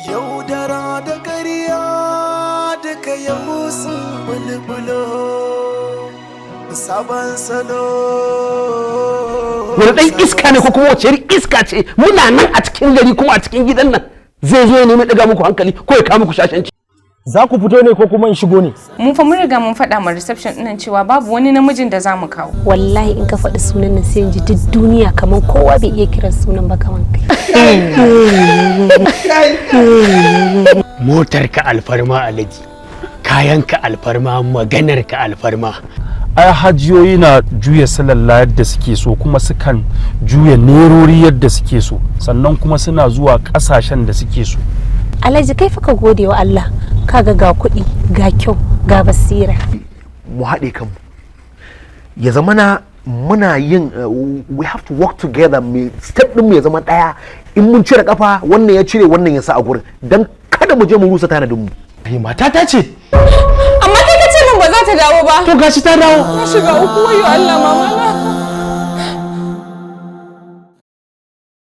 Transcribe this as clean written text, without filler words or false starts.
yaudara da ƙarya duka yau sun bulbulo sabon salo. Wani ɗan iska ne ko kuma wace iska ce? Muna nan a cikin gari kuma a cikin gidan nan zai zo ya nemi ɗaga muku hankali ko ya kawo muku shashanci. Za ku fito ne ko kuma in shigo ne? Mun fa mun riga mun faɗa ma reception ɗinnan cewa babu wani namijin da za mu kawo. Wallahi in ka faɗi sunan nan sai in ji duk duniya kamar kowa bai iya kiran sunan ba kamar kai. Motar ka alfarma alaji, kayan ka alfarma, maganar ka alfarma. Ai hajiyoyi na juya salalla yadda suke so kuma sukan juya nerori yadda suke so sannan kuma suna zuwa ƙasashen da suke so. Alhaji kai fa ka gode wa Allah, kaga ga kuɗi ga kyau ga basira. Mu haɗe kanmu ya zama na muna yin we have to work together, me step din mu ya zama ɗaya. In mun cire kafa wannan ya cire wannan ya sa a gurin dan kada mu je mu rusa tanadin mu. Mata ta ce. Amma kai ka ce min ba za ta dawo ba. To gashi ta dawo. Na shiga uku wayo Allah mama na.